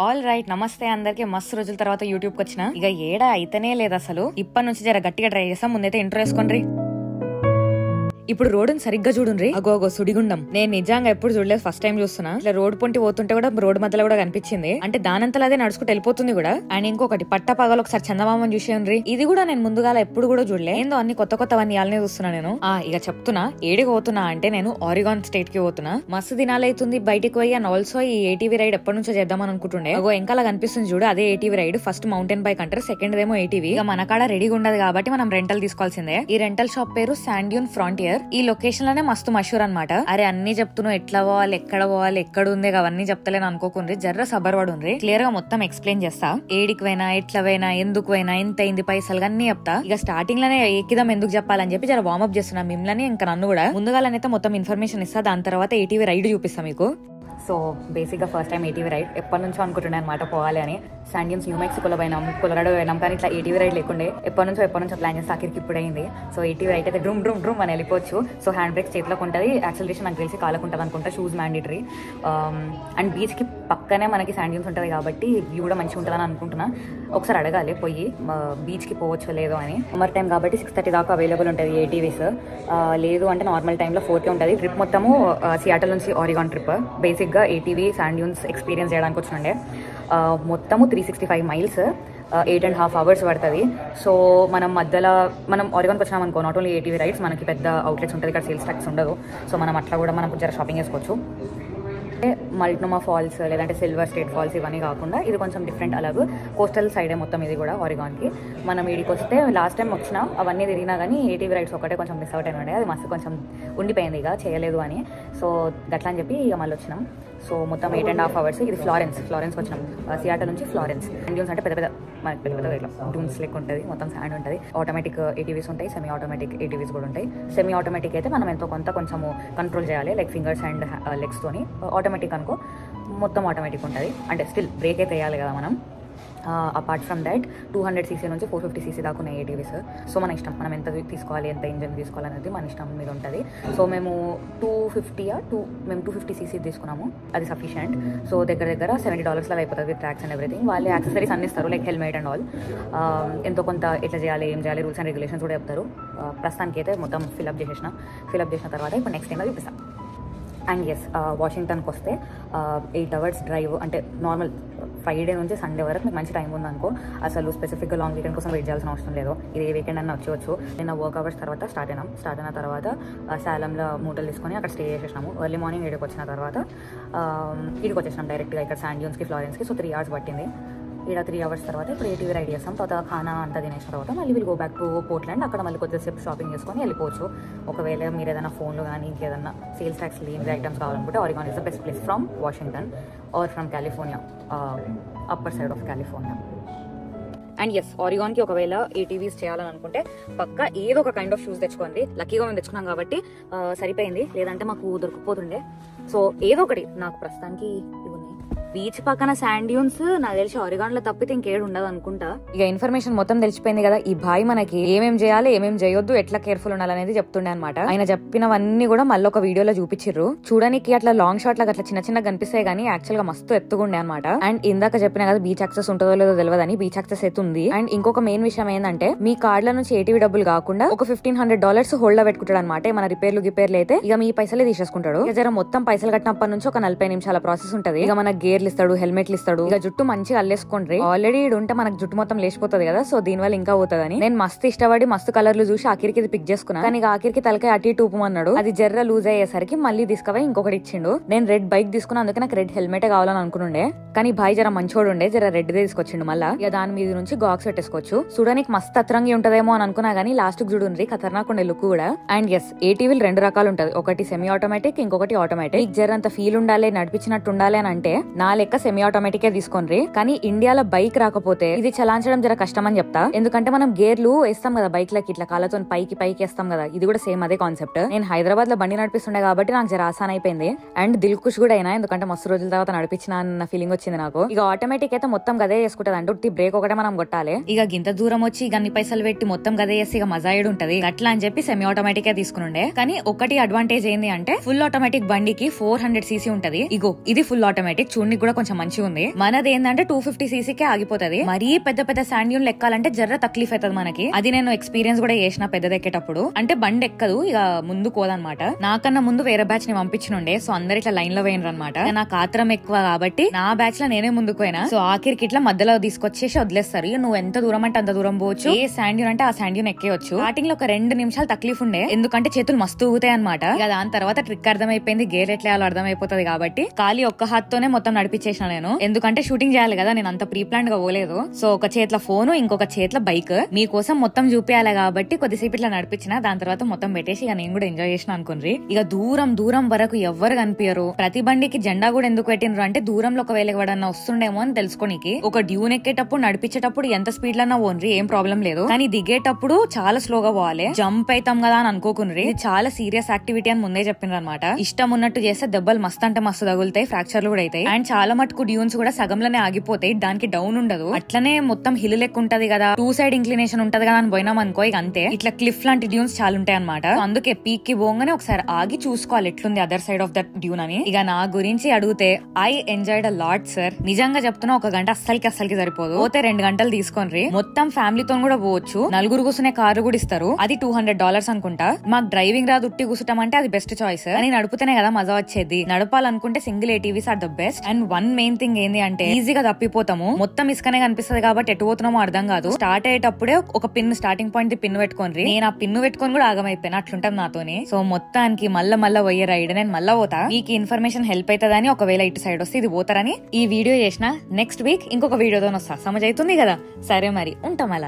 All right, నమస్తే అందరికి. మస్తు రోజుల తర్వాత యూట్యూబ్ కి వచ్చిన. ఇక ఏడా అయితేనే లేదు అసలు. ఇప్పటి నుంచి జర గట్టిగా ట్రై చేస్తాం. ముందైతే ఇంట్రో వేసుకోండి. ఇప్పుడు రోడ్డుని సరిగ్గా చూడుండ్రి. అగో సుడిగుండం. నేను నిజంగా ఎప్పుడు చూడలేదు, ఫస్ట్ టైం చూస్తున్నా. ఇట్లా రోడ్ పొంటి పోతుంటే కూడా రోడ్ మధ్యలో కూడా కనిపించింది. అంటే దానంతలా అదే నడుచుకుంటూ వెళ్ళిపోతుంది కూడా. అండ్ ఇంకొకటి పట్ట పగలు ఒకసారి చందమామని చూసేయండి. ఇది కూడా నేను ముందుగా ఎప్పుడు కూడా చూడలే. ఏందో అన్ని కొత్తవన్నీ ఇయాలనే చూస్తున్నా నేను. ఇక చెప్తున్నా ఏడికి పోతున్నా అంటే నేను ఆరిగాన్ స్టేట్ కి పోతున్నా. మస్తు దినాలైతుంది బయటికి పోయి. అండ్ ఆల్సో ఈ ఏటీవీ రైడ్ ఎప్పటి నుంచో చేద్దామని అనుకుంటుండే. అగో ఎంకాల కనిపిస్తుంది చూడు, అదే ATV ride. First mountain bike అంటారు, సెకండ్ ఏమో ఏటీవీ. ఇక మన కాడ రెడీగా ఉండదు కాబట్టి మనం రెంటల్ తీసుకోవాల్సిందే. ఈ రెంటల్ షాప్ పేరు శాండ్యూన్ ఫ్రాంటియర్. ఈ లొకేషన్ లోనే మస్తు మషూర్ అనమాట. అరే అన్ని చెప్తున్నావు, ఎట్లా పోవాలి, ఎక్కడ పోవాలి, ఎక్కడ ఉంది, అవన్నీ చెప్తలేను అనుకోకుండ్రి. జర్ర సబర్ పడుండ్రి. క్లియర్ గా మొత్తం ఎక్స్ప్లెయిన్ చేస్తా. ఏడికి పోయినా, ఎట్లా పోయినా, ఎందుకు పోయినా, ఎంత అయింది పైసలు అన్ని చెప్తా. ఇక స్టార్టింగ్ లోనే ఎక్కిదాం ఎందుకు చెప్పాలని చెప్పి జర వార్మప్ చేస్తున్నా మిమ్మల్ని. ఇంకా నన్ను కూడా ముందుగాలనైతే మొత్తం ఇన్ఫర్మేషన్ ఇస్తా. దాని తర్వాత ఏటీవీ రైడ్ చూపిస్తా మీకు. సో బేసిక్ గా ఫస్ట్ టైం ఏటీవీ రైడ్ ఎప్పటి నుంచో అనుకుంటుండే అనమాట పోవాలి అని. శాండ్యూన్స్ న్యూ మెక్సికోలో పోయినాం, కొలరాడో పోయినాం, కానీ ఇట్లా ఏటీవీ రైడ్ లేకుండే. ఎప్పటి నుంచో ప్లాన్ చేస్తే ఆఖరికి ఇప్పుడు అయింది. సో ఏటీవీ రైడ్ అయితే డ్రూమ్ డ్రూమ్ డ్రూమ్ అని వెళ్ళిపోవచ్చు. సో హ్యాండ్ బ్రేక్స్ చేతిలోకి ఉంటుంది, యాక్సలరేషన్ నాకు తెలిసి కాలకు ఉంటుంది అనుకుంటా, షూస్ మ్యాండేటరీ. అండ్ బీచ్ కి పక్కనే మనకి శాండ్యూన్స్ ఉంటుంది కాబట్టి వ్యూ కూడా మంచిగా ఉంటుందని అనుకుంటున్నా. ఒకసారి అడగాలి పోయి బీచ్ కి పోవచ్చు లేదో అని. సమ్మర్ టైం కాబట్టి 6:30 దాకా అవైలబుల్ ఉంటుంది ఏటీవీస్. లేదు అంటే నార్మల్ టైంలో 4కే ఉంటుంది. ట్రిప్ మొత్తము సియాటల్ నుంచి ఆరిగాన్ ట్రిప్. బేసిక్ గా ఏటీవీ శాండ్యూన్స్ ఎక్స్పీరియన్స్ చేయడానికి వచ్చినండే. మొత్తము 365 మైల్స్, 8.5 hours పడుతుంది. సో మనం మధ్యలో ఆరిగాన్కి వచ్చినాం అనుకో, నాట్ ఓన్లీ ఏటీవీ రైడ్స్, మనకి పెద్ద అవుట్లెట్స్ ఉంటుంది, ఇక్కడ సేల్స్ ట్యాక్స్ ఉండదు. సో మనం అట్లా కూడా మనం జర షాపింగ్ చేసుకోవచ్చు. మల్టినోమా ఫాల్స్ లేదంటే సిల్వర్ స్టేట్ ఫాల్స్ ఇవన్నీ కాకుండా ఇది కొంచెం డిఫరెంట్. అలాగే కోస్టల్ సైడే మొత్తం ఇది కూడా ఆరిగాన్కి. మనం వీడికి వస్తే లాస్ట్ టైం వచ్చినా అవన్నీ తిరిగినా కానీ ఏటీవీ రైడ్స్ ఒకటే కొంచెం మిస్ అవుట్ అయినా, అది మస్తు కొంచెం ఉండిపోయింది ఇక చేయలేదు అని. సో గట్లా అని చెప్పి ఇక మళ్ళీ వచ్చినాం. సో మొత్తం 8.5 hours. ఇది ఫ్లారెన్స్ వచ్చినాం, సియాటల్ నుంచి ఫ్లారెన్స్. శాండ్యూన్స్ అంటే పెద్ద ఇట్లా డూన్స్ లెక్క ఉంటుంది, మొత్తం శాండ్ ఉంటుంది. ఆటోమేటిక్ ఏటీవీస్ ఉంటాయి, సెమీ ఆటోమేటిక్ ఏటీవీస్ కూడా ఉంటాయి. సెమీ ఆటోమేటిక్ అయితే మనం ఎంతో కొంచెము కంట్రోల్ చేయాలి, లైక్ ఫింగర్స్ అండ్ లెగ్స్ తోని. ఆటోమేటిక్ అనుకో మొత్తం ఆటోమేటిక్ ఉంటుంది, అంటే స్టిల్ బ్రేక్ అయితే వేయాలి కదా మనం. అపార్ట్ ఫ్రమ్ దాట్ 200cc నుంచి 450cc దాకా ఉన్నాయి ఏటీవీస్. సో మన ఇష్టం, మనం ఎంత తీసుకోవాలి, ఎంత ఇంజన్ తీసుకోవాలి అనేది మన ఇష్టం మీద ఉంటుంది. సో మేము 250cc తీసుకున్నాము, అది సఫిషియంట్. సో దగ్గర $70 లాగా అయిపోతుంది విత్ ట్యాక్స్ అండ్ ఎవ్రీథింగ్. వాళ్ళే యాక్సెసరీస్ అన్ని ఇస్తారు, లైక్ హెల్మెట్ అండ్ ఆల్. ఎంతో కొంత ఎట్లా చేయాలి, ఏం చేయాలి, రూల్స్ అండ్ రెగ్యులేషన్స్ కూడా చెప్తారు. ప్రస్తుతానికి అయితే మొత్తం ఫిల్అప్ చేసిన తర్వాత ఇప్పుడు నెక్స్ట్ టైం చూపిస్తాను. అండ్ ఎస్, వాషింగ్టన్కి వస్తే 8 hours డ్రైవ్. అంటే నార్మల్ ఫ్రైడే నుంచి సండే వరకు మీకు మంచి టైం ఉందనుకో, అసలు స్పెసిఫిక్గా లాంగ్ వీకెండ్ కోసం వెయిట్ చేయాల్సిన అవసరం లేదు. ఇది ఏ వీకెండ్ అన్న వచ్చి నిన్న వర్క్ అవర్స్ తర్వాత స్టార్ట్ అయిన తర్వాత శాలంలో మూటలు తీసుకొని అక్కడ స్టే చేసేసినాము. ఎర్లీ మార్నింగ్ 7కి వచ్చిన తర్వాత ఇక్కడికి వచ్చేసినాం డైరెక్ట్గా ఇక్కడ శాండ్యూన్స్కి ఫ్లారెన్స్కి. సో 3 hours పట్టింది. ఇక్కడ 3 hours తర్వాత ఇప్పుడు ఏటీవీ రైడ్ చేస్తాం. తర్వాత ఖానా అంతా తినేసిన తర్వాత మళ్ళీ వీళ్ళు గో బ్యాక్ టు పోర్ట్లాండ్. అక్కడ మళ్ళీ కొద్దిసేపు షాపింగ్ చేసుకొని వెళ్ళిపోవచ్చు. ఒకవేళ మీరు ఏదైనా ఫోన్లో కానీ ఇంకేదన్నా సేల్స్ ట్యాక్స్ లేని ఐటమ్స్ కావాలనుకుంటే Oregon is the best place from Washington or from California, upper side of California. And yes, ఆరిగాన్కి ఒకవేళ ఏటీవీస్ చేయాలని అనుకుంటే పక్కా ఏదో ఒక కైండ్ ఆఫ్ షూస్ తెచ్చుకోండి. లక్కీగా మేము తెచ్చుకున్నాం కాబట్టి సరిపోయింది, లేదంటే మాకు దొరికిపోతుండే. సో ఏదో ఒకటి. నాకు ప్రస్తుతానికి బీచ్ పక్కన శాండ్యూన్స్ నాకు తెలిసి ఆరిగాన్ లో తప్పితే ఇంకేడు ఉండదు అనుకుంటా. ఇక ఇన్ఫర్మేషన్ మొత్తం తెలిసిపోయింది కదా. ఈ బాయ్ మనకి ఏమేం చేయాలి, ఏమేం చేయొద్దు, ఎట్లా కేర్ఫుల్ ఉండాలనేది చెప్తుండే అనమాట. ఆయన చెప్పినవన్నీ కూడా మళ్ళీ ఒక వీడియోలో చూపించారు. చూడడానికి అట్లా లాంగ్ షాట్ లాగా అట్లా చిన్న కనిపిస్తాయి కానీ యాక్చువల్ గా మస్తు ఎత్తుకుండే అనమాట. అండ్ ఇందాక చెప్పినా కదా బీచ్ యాక్సెస్ ఉంటుందో లేదో తెలియదని, బీచ్ యాక్సెస్ ఎత్తుంది. అండ్ ఇంకొక మెయిన్ విషయం ఏంటంటే మీ కార్డుల నుంచి ఏటీవీ డబ్బులు కాకుండా ఒక $1,500 హోల్డ్ లో పెట్టుకుంటాడు అనమాట. మన రిపేర్లు అయితే ఇక మీ పైసలే తీసేసుకుంటాడు. ఇక జర మొత్తం పైసలు కట్టినప్పటి నుంచి ఒక 40 నిమిషాల ప్రాసెస్ ఉంటది. ఇక మన గేర్లు ఇస్తాడు, హెల్మెట్లు ఇస్తాడు. ఇక జుట్టు మంచిగా అల్లేసుకోండి. ఆల్రెడీ ఉంటే మనకు జుట్టు మొత్తం లేచిపోతుంది కదా, సో దీని వల్ల ఇంకా పోతుందని నేను మస్తు ఇష్టపడి మస్తు కలర్లు చూసి ఆఖరికి ఇది పిక్ చేసుకున్నా. కానీ ఆఖరికి తలకాయ అటు ఇటు ఊపమన్నాడు. అది జర్ర లూజ్ అయ్యేసరికి మళ్ళీ తీసుకుపోయి ఇంకొకటి ఇచ్చిండు. నేను రెడ్ బైక్ తీసుకున్నా, అందుకే నాకు రెడ్ హెల్మెట్ కావాలని అనుకుంటుండే. కానీ భాయ్ జర మంచోడు ఉండే, జర రెడ్ దే తీసుకొచ్చిండు. మళ్ళీ ఇక దాని మీద నుంచి గాక్స్ పెట్టేసుకోవచ్చు. చూడడానికి మస్తు అత్రంగి ఉంటదేమో అని అనుకున్నా గానీ లాస్ట్ కి చూడండి ఖతర్నాక్ ఉండే లుక్ కూడా. అండ్ ఎస్, ఏటీవీలు 2 రకాలు ఉంటది, ఒకటి సెమీ ఆటోమేటిక్, ఇంకొకటి ఆటోమేటిక్. జర అంత ఫీల్ ఉండాలి, నడిపించినట్టు ఉండాలి అని అంటే నా లెక్క సెమీ ఆటోమేటిక్ తీసుకోండి. కానీ ఇండియాలో బైక్ రాకపోతే ఇది చలాంచడం జర కష్టం అని చెప్తా. ఎందుకంటే మనం గేర్లు వేస్తాం కదా బైక్ లకి, ఇట్లా కాళ్ళతో పైకి వేస్తాం కదా. ఇది కూడా సేమ్ అదే కాన్సెప్ట్. నేను హైదరాబాద్ లో బండి నడిపిస్తుండే కాబట్టి నాకు జర ఆసాన్ అయిపోయింది. అండ్ దిల్ ఖుష్ కూడా అయినా, ఎందుకంటే మస్తు రోజుల తర్వాత నడిపించిన అన్న ఫీలింగ్ వచ్చింది నాకు. ఇక ఆటోమేటిక్ అయితే మొత్తం గదే చేసుకుంటది, అంటే బ్రేక్ ఒకటే మనం కొట్టాలి. ఇక గింత దూరం వచ్చి గన్ని పైసలు పెట్టి మొత్తం గదే చేసి ఇక మజా ఏడు ఉంటది అట్లా అని చెప్పి సెమీ ఆటోమేటిక్ తీసుకునుండే. కానీ ఒకటి అడ్వాంటేజ్ ఏంది అంటే ఫుల్ ఆటోమేటిక్ బండికి 400cc ఉంటది. ఇగో ఇది ఫుల్ ఆటోమేటిక్, చూడండి ఎక్కడానికి కూడా కొంచెం మంచిగా ఉంది. మనది ఏంటంటే 250 cc ఆగిపోతుంది. మరీ పెద్ద పెద్ద శాండ్ డ్యూన్లు ఎక్కాలంటే జర్ర తక్లీఫ్ అవుతుంది మనకి. అది నేను ఎక్స్పీరియన్స్ కూడా చేసిన పెద్దది ఎక్కేటప్పుడు. అంటే బండి ఎక్కదు, ఇక ముందు కోదనమాట. నాకన్నా ముందు వేరే బ్యాచ్ ని పంపించనుండే, సో అందరు ఇట్లా లైన్ లో వేయరు అనమాట. నాకు ఆత్రం ఎక్కువ కాబట్టి నా బ్యాచ్ లో నేనే ముందుకు పోయినా. సో ఆఖరికి ఇట్లా మధ్యలో తీసుకొచ్చేసి వదిలేస్తారు. నువ్వు ఎంత దూరం అంటే అంత దూరం పోవచ్చు. ఏ శాండ్ డ్యూన్ అంటే ఆ శాండ్ డ్యూన్ ఎక్కేయచ్చు. స్టార్టింగ్ లో ఒక 2 నిమిషాలు తక్లీఫ్ ఉండే, ఎందుకంటే చేతులు మస్తు ఊగుతాయి అనమాట. ఇక దాని తర్వాత ట్రిక్ అర్థమైపోయింది, గేర్ ఎట్లా అర్థమైపోతుంది కాబట్టి ఖాళీ ఒక్క హాత్తోనే మొత్తం నడిపించేసిన నేను. ఎందుకంటే షూటింగ్ చేయాలి కదా, నేను అంత ప్రీ ప్లాన్ గా పోలేదు. సో ఒక చేతిలో ఫోన్, ఇంకొక చేతిలో బైక్, మీకోసం మొత్తం చూపించాలి కాబట్టి కొద్దిసేపు ఇట్లా నడిపించిన. దాని తర్వాత మొత్తం పెట్టేసి ఇక నేను కూడా ఎంజాయ్ చేసిన అనుకుని. ఇక దూరం దూరం వరకు ఎవ్వరు కనిపించరు. ప్రతి బండికి జెండా కూడా ఎందుకు పెట్టినరు అంటే దూరంలో ఒకవేళ ఎవడన్నా వస్తుండేమో అని తెలుసుకోనికి. ఒక డ్యూన్ ఎక్కేటప్పుడు నడిపించేటప్పుడు ఎంత స్పీడ్ లో ఓన్రీ ఏం ప్రాబ్లం లేదు, కానీ దిగేటప్పుడు చాలా స్లోగా పోవాలి. జంప్ అవుతాం కదా అని అనుకోకుండ్రి, ఇది చాలా సీరియస్ యాక్టివిటీ అని ముందే చెప్పిండ్రు అనమాట. ఇష్టం ఉన్నట్టు చేస్తే దెబ్బలు మస్తు అంటే మస్తు తగులుతాయి, ఫ్రాక్చర్లు కూడా అవుతాయి. అండ్ చాలా మటుకు డ్యూన్స్ కూడా సగంలోనే ఆగిపోతాయి, దానికి డౌన్ ఉండదు. అట్లనే మొత్తం హిల్ లెక్క ఉంటది కదా, 2 సైడ్ ఇంక్లినేషన్ ఉంటది కదా అని పోయినాం అనుకో, ఇక అంతే. ఇట్లా క్లిఫ్ లాంటి డ్యూన్స్ చాలా ఉంటాయి అనమాట. అందుకే పీక్ కి పోగానే ఒకసారి ఆగి చూసుకోవాలి ఎట్లుంది other side of that Dune అని. ఇక నా గురించి అడిగితే I enjoyed a lot sir. నిజంగా చెప్తున్నా, 1 గంట అస్సలకి సరిపోదు. పోతే 2 గంటలు తీసుకొని మొత్తం ఫ్యామిలీతో కూడా పోవచ్చు. 4 కూర్చునే కారు కూడా ఇస్తారు, అది $200 అనుకుంటా. మాకు డ్రైవింగ్ రాదు, ఉట్టి కూర్చోటం అంటే అది బెస్ట్ చాయిస్. అని నడుపుతేనే కదా మజా వచ్చేది. నడపాలనుకుంటే single ATVs are the best. And one main thing ఏంది అంటే ఈజీగా తప్పిపోతాము. మొత్తం ఇసుకనే కనిపిస్తుంది కాబట్టి ఎటు పోతున్నామో అర్థం కాదు. స్టార్ట్ అయ్యేటప్పుడే ఒక పిన్, స్టార్టింగ్ పాయింట్ పిన్ పెట్టుకోండి. నేను ఆ పిన్ను పెట్టుకొని కూడా ఆగమైపోయినా, అట్లుంటాం నాతోని. సో మొత్తానికి మళ్ళా పోయే రైడ్ నేను మళ్ళా పోతా. మీకు ఇన్ఫర్మేషన్ హెల్ప్ అవుతుందని, ఒకవేళ ఇటు సైడ్ వస్తే ఇది పోతారని ఈ వీడియో చేసిన. నెక్స్ట్ వీక్ ఇంకొక వీడియోతో వస్తా. సమజ్ అవుతుంది కదా? సరే మరి ఉంటాం అలా.